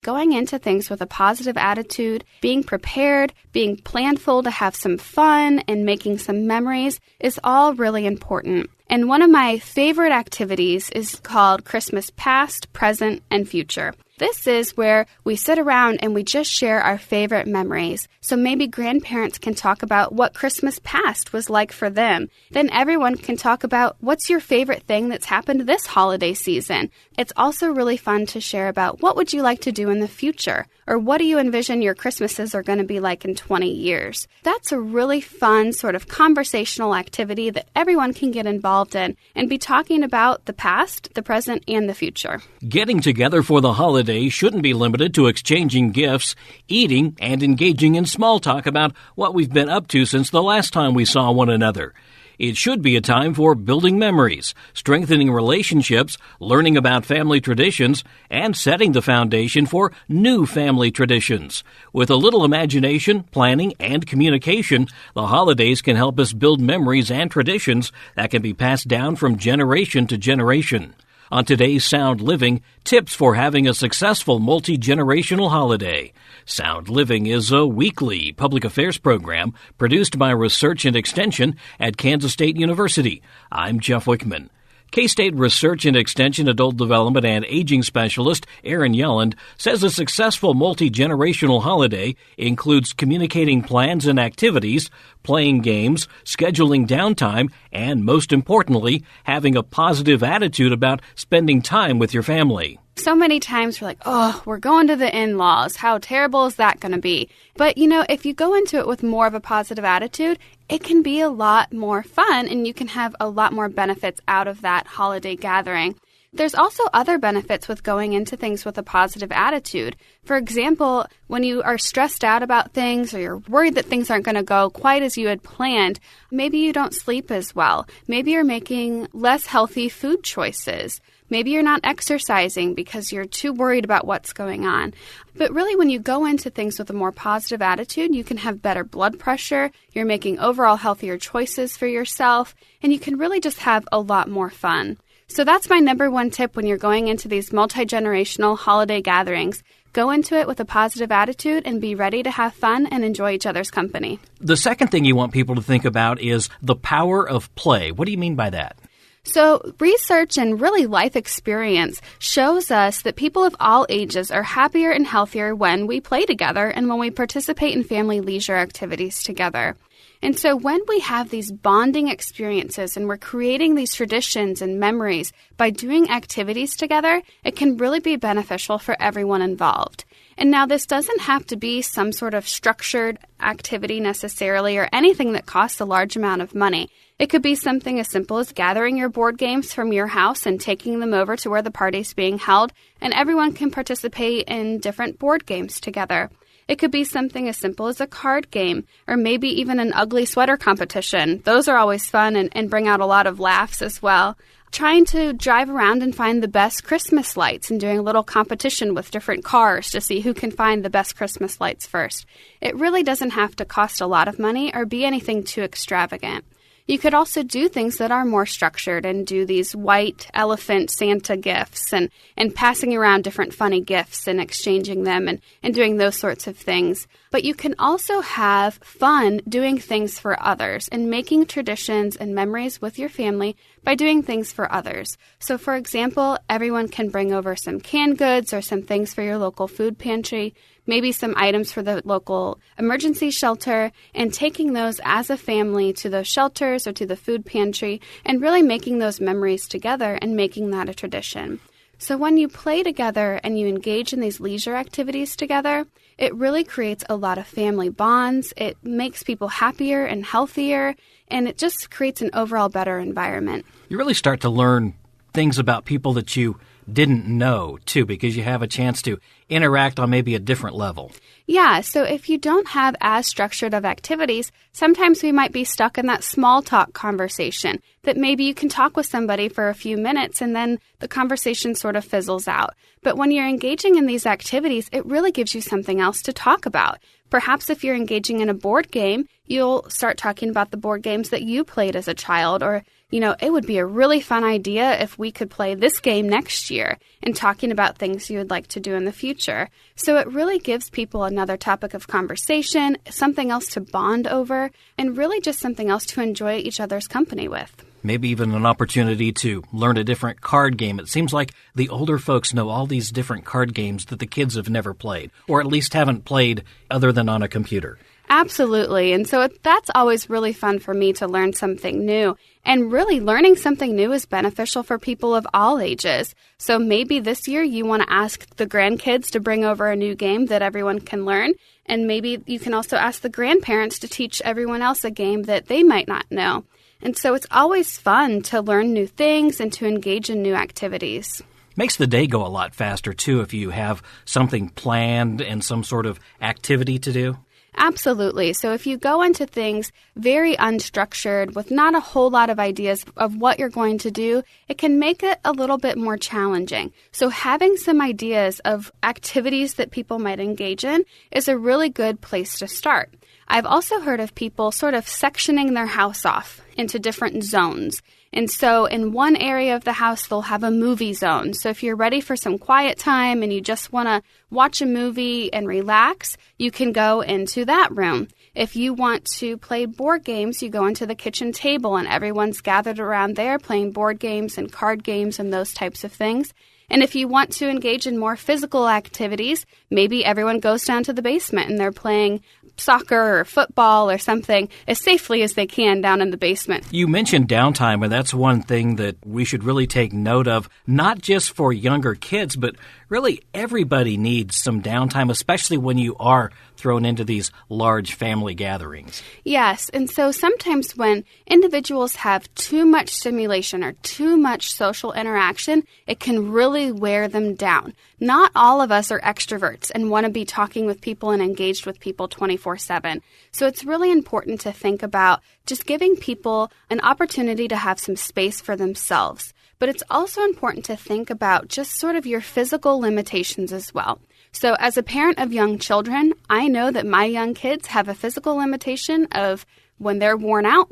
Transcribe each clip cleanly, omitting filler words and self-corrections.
Going into things with a positive attitude, being prepared, being planful to have some fun, and making some memories is all really important. And one of my favorite activities is called Christmas Past, Present, and Future. This is where we sit around and we just share our favorite memories. So maybe grandparents can talk about what Christmas past was like for them. Then everyone can talk about what's your favorite thing that's happened this holiday season. It's also really fun to share about what would you like to do in the future, or what do you envision your Christmases are going to be like in 20 years. That's a really fun sort of conversational activity that everyone can get involved in and be talking about the past, the present, and the future. Getting together for the holidays shouldn't be limited to exchanging gifts, eating, and engaging in small talk about what we've been up to since the last time we saw one another. It should be a time for building memories, strengthening relationships, learning about family traditions, and setting the foundation for new family traditions. With a little imagination, planning, and communication, the holidays can help us build memories and traditions that can be passed down from generation to generation. On today's Sound Living, tips for having a successful multi-generational holiday. Sound Living is a weekly public affairs program produced by Research and Extension at Kansas State University. I'm Jeff Wichman. K-State Research and Extension Adult Development and Aging Specialist Erin Yelland says a successful multi-generational holiday includes communicating plans and activities, playing games, scheduling downtime, and most importantly, having a positive attitude about spending time with your family. So many times we're like, oh, we're going to the in-laws. How terrible is that going to be? But, if you go into it with more of a positive attitude, it can be a lot more fun and you can have a lot more benefits out of that holiday gathering. There's also other benefits with going into things with a positive attitude. For example, when you are stressed out about things or you're worried that things aren't going to go quite as you had planned, maybe you don't sleep as well. Maybe you're making less healthy food choices. Maybe you're not exercising because you're too worried about what's going on. But really, when you go into things with a more positive attitude, you can have better blood pressure, you're making overall healthier choices for yourself, and you can really just have a lot more fun. So that's my number one tip when you're going into these multi-generational holiday gatherings. Go into it with a positive attitude and be ready to have fun and enjoy each other's company. The second thing you want people to think about is the power of play. What do you mean by that? So research and really life experience shows us that people of all ages are happier and healthier when we play together and when we participate in family leisure activities together. And so when we have these bonding experiences and we're creating these traditions and memories by doing activities together, it can really be beneficial for everyone involved. And now this doesn't have to be some sort of structured activity necessarily or anything that costs a large amount of money. It could be something as simple as gathering your board games from your house and taking them over to where the party's being held, and everyone can participate in different board games together. It could be something as simple as a card game, or maybe even an ugly sweater competition. Those are always fun and bring out a lot of laughs as well. Trying to drive around and find the best Christmas lights and doing a little competition with different cars to see who can find the best Christmas lights first. It really doesn't have to cost a lot of money or be anything too extravagant. You could also do things that are more structured and do these white elephant Santa gifts and passing around different funny gifts and exchanging them and doing those sorts of things. But you can also have fun doing things for others and making traditions and memories with your family by doing things for others. So, for example, everyone can bring over some canned goods or some things for your local food pantry, maybe some items for the local emergency shelter, and taking those as a family to those shelters or to the food pantry and really making those memories together and making that a tradition. So when you play together and you engage in these leisure activities together, it really creates a lot of family bonds. It makes people happier and healthier, and it just creates an overall better environment. You really start to learn things about people that you didn't know, too, because you have a chance to interact on maybe a different level. Yeah, so if you don't have as structured of activities, sometimes we might be stuck in that small talk conversation that maybe you can talk with somebody for a few minutes and then the conversation sort of fizzles out. But when you're engaging in these activities, it really gives you something else to talk about. Perhaps if you're engaging in a board game, you'll start talking about the board games that you played as a child, or it would be a really fun idea if we could play this game next year, and talking about things you would like to do in the future. So it really gives people another topic of conversation, something else to bond over, and really just something else to enjoy each other's company with. Maybe even an opportunity to learn a different card game. It seems like the older folks know all these different card games that the kids have never played, or at least haven't played other than on a computer. Absolutely. And so that's always really fun for me to learn something new. And really, learning something new is beneficial for people of all ages. So maybe this year you want to ask the grandkids to bring over a new game that everyone can learn. And maybe you can also ask the grandparents to teach everyone else a game that they might not know. And so it's always fun to learn new things and to engage in new activities. Makes the day go a lot faster, too, if you have something planned and some sort of activity to do. Absolutely. So if you go into things very unstructured with not a whole lot of ideas of what you're going to do, it can make it a little bit more challenging. So having some ideas of activities that people might engage in is a really good place to start. I've also heard of people sort of sectioning their house off into different zones. And so in one area of the house, they'll have a movie zone. So if you're ready for some quiet time and you just want to watch a movie and relax, you can go into that room. If you want to play board games, you go into the kitchen table and everyone's gathered around there playing board games and card games and those types of things. And if you want to engage in more physical activities, maybe everyone goes down to the basement and they're playing soccer or football or something as safely as they can down in the basement. You mentioned downtime, and that's one thing that we should really take note of, not just for younger kids, but really everybody needs some downtime, especially when you are thrown into these large family gatherings. Yes, and so sometimes when individuals have too much stimulation or too much social interaction, it can really wear them down. Not all of us are extroverts and want to be talking with people and engaged with people 24/7. So it's really important to think about just giving people an opportunity to have some space for themselves. But it's also important to think about just sort of your physical limitations as well. So as a parent of young children, I know that my young kids have a physical limitation of when they're worn out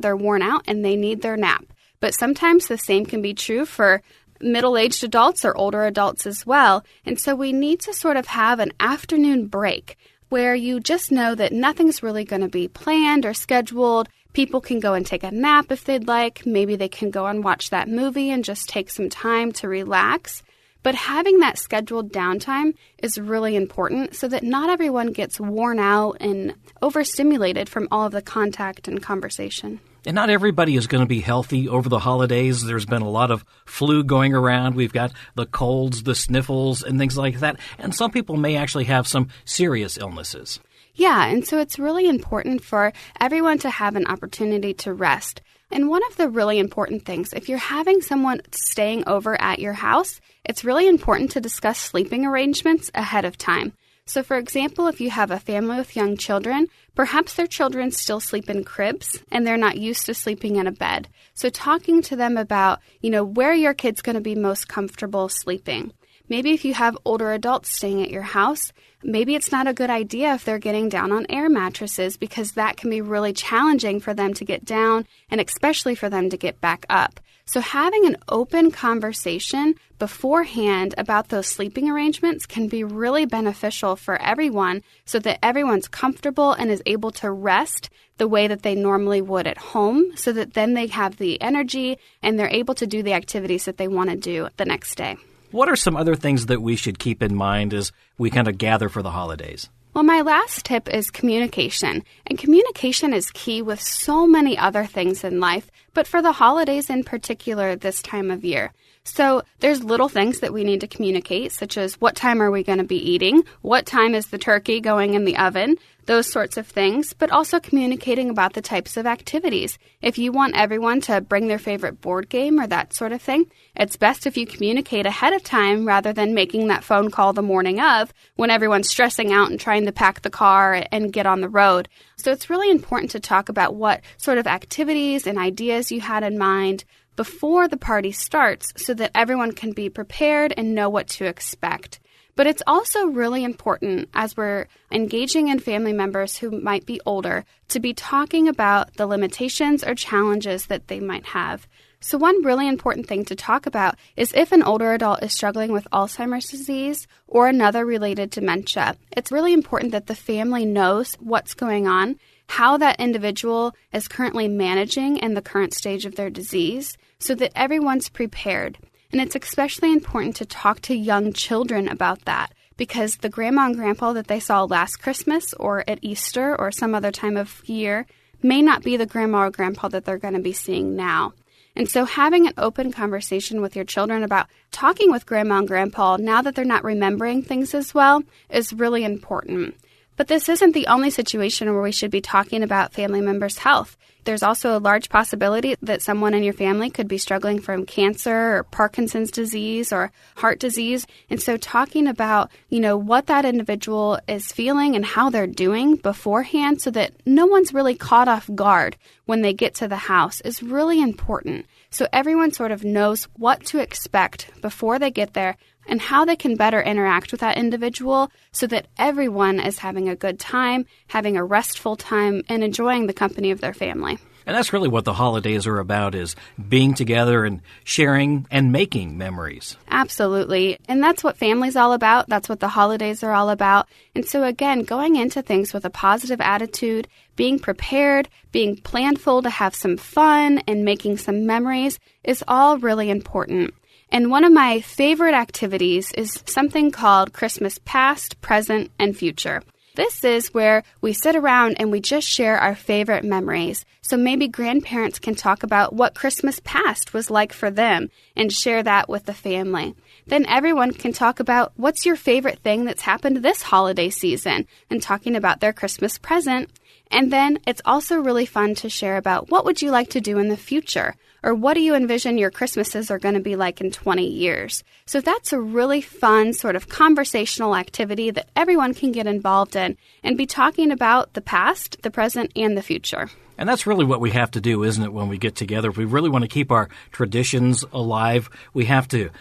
and they need their nap. But sometimes the same can be true for middle-aged adults or older adults as well. And so we need to sort of have an afternoon break where you just know that nothing's really going to be planned or scheduled. People can go and take a nap if they'd like. Maybe they can go and watch that movie and just take some time to relax. But having that scheduled downtime is really important so that not everyone gets worn out and overstimulated from all of the contact and conversation. And not everybody is going to be healthy over the holidays. There's been a lot of flu going around. We've got the colds, the sniffles, and things like that. And some people may actually have some serious illnesses. Yeah, and so it's really important for everyone to have an opportunity to rest. And one of the really important things, if you're having someone staying over at your house, it's really important to discuss sleeping arrangements ahead of time. So, for example, if you have a family with young children, perhaps their children still sleep in cribs and they're not used to sleeping in a bed. So talking to them about, where your kid's going to be most comfortable sleeping. Maybe if you have older adults staying at your house, maybe it's not a good idea if they're getting down on air mattresses because that can be really challenging for them to get down and especially for them to get back up. So having an open conversation beforehand about those sleeping arrangements can be really beneficial for everyone so that everyone's comfortable and is able to rest the way that they normally would at home so that then they have the energy and they're able to do the activities that they want to do the next day. What are some other things that we should keep in mind as we kind of gather for the holidays? Well, my last tip is communication. And communication is key with so many other things in life, but for the holidays in particular this time of year. So there's little things that we need to communicate, such as what time are we going to be eating? What time is the turkey going in the oven? Those sorts of things, but also communicating about the types of activities. If you want everyone to bring their favorite board game or that sort of thing, it's best if you communicate ahead of time rather than making that phone call the morning of when everyone's stressing out and trying to pack the car and get on the road. So it's really important to talk about what sort of activities and ideas you had in mind before the party starts so that everyone can be prepared and know what to expect. But it's also really important as we're engaging in family members who might be older to be talking about the limitations or challenges that they might have. So one really important thing to talk about is if an older adult is struggling with Alzheimer's disease or another related dementia. It's really important that the family knows what's going on, how that individual is currently managing in the current stage of their disease, so that everyone's prepared. And it's especially important to talk to young children about that, because the grandma and grandpa that they saw last Christmas or at Easter or some other time of year may not be the grandma or grandpa that they're going to be seeing now. And so having an open conversation with your children about talking with grandma and grandpa now that they're not remembering things as well is really important. But this isn't the only situation where we should be talking about family members' health. There's also a large possibility that someone in your family could be struggling from cancer or Parkinson's disease or heart disease. And so talking about, what that individual is feeling and how they're doing beforehand so that no one's really caught off guard when they get to the house is really important. So everyone sort of knows what to expect before they get there and how they can better interact with that individual so that everyone is having a good time, having a restful time, and enjoying the company of their family. And that's really what the holidays are about, is being together and sharing and making memories. Absolutely. And that's what family's all about. That's what the holidays are all about. And so again, going into things with a positive attitude, being prepared, being planful to have some fun, and making some memories is all really important. And one of my favorite activities is something called Christmas Past, Present, and Future. This is where we sit around and we just share our favorite memories. So maybe grandparents can talk about what Christmas past was like for them and share that with the family. Then everyone can talk about what's your favorite thing that's happened this holiday season and talking about their Christmas present. And then it's also really fun to share about what would you like to do in the future, or what do you envision your Christmases are going to be like in 20 years. So that's a really fun sort of conversational activity that everyone can get involved in and be talking about the past, the present, and the future. And that's really what we have to do, isn't it, when we get together? If we really want to keep our traditions alive, we have to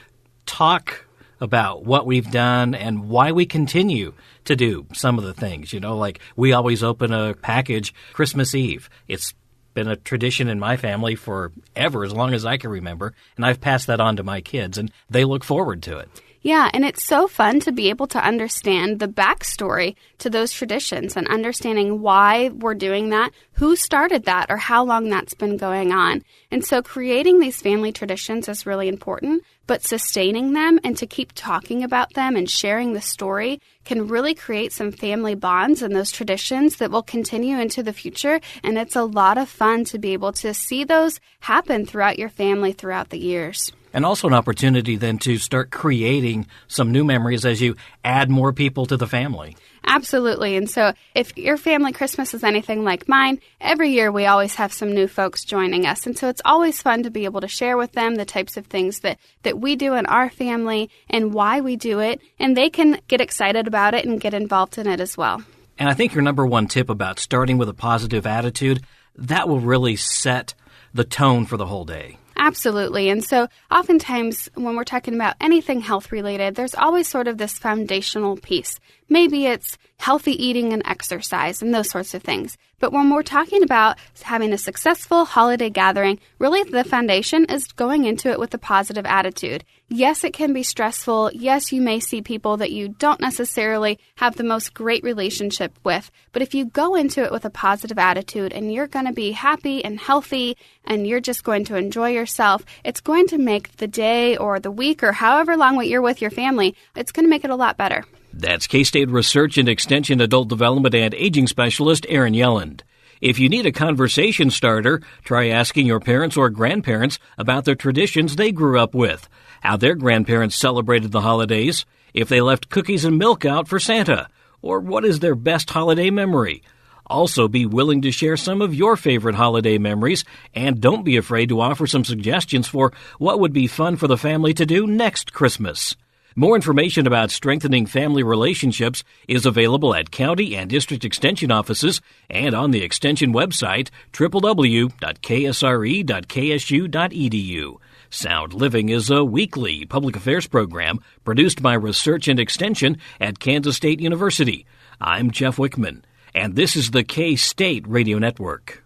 talk about what we've done and why we continue to do some of the things. Like we always open a package Christmas Eve. It's been a tradition in my family forever, as long as I can remember, and I've passed that on to my kids, and they look forward to it. Yeah, and it's so fun to be able to understand the backstory to those traditions and understanding why we're doing that, who started that, or how long that's been going on. And so creating these family traditions is really important, but sustaining them and to keep talking about them and sharing the story can really create some family bonds and those traditions that will continue into the future. And it's a lot of fun to be able to see those happen throughout your family throughout the years. And also an opportunity then to start creating some new memories as you add more people to the family. Absolutely. And so if your family Christmas is anything like mine, every year we always have some new folks joining us. And so it's always fun to be able to share with them the types of things that we do in our family and why we do it. And they can get excited about it and get involved in it as well. And I think your number one tip about starting with a positive attitude, that will really set the tone for the whole day. Absolutely. And so oftentimes when we're talking about anything health related, there's always sort of this foundational piece. Maybe it's healthy eating and exercise and those sorts of things. But when we're talking about having a successful holiday gathering, really the foundation is going into it with a positive attitude. Yes, it can be stressful. Yes, you may see people that you don't necessarily have the most great relationship with. But if you go into it with a positive attitude and you're going to be happy and healthy and you're just going to enjoy yourself, it's going to make the day or the week or however long you're with your family, it's going to make it a lot better. That's K-State Research and Extension Adult Development and Aging Specialist Erin Yelland. If you need a conversation starter, try asking your parents or grandparents about the traditions they grew up with, how their grandparents celebrated the holidays, if they left cookies and milk out for Santa, or what is their best holiday memory. Also, be willing to share some of your favorite holiday memories, and don't be afraid to offer some suggestions for what would be fun for the family to do next Christmas. More information about strengthening family relationships is available at county and district extension offices and on the extension website, www.ksre.ksu.edu. Sound Living is a weekly public affairs program produced by Research and Extension at Kansas State University. I'm Jeff Wichman, and this is the K-State Radio Network.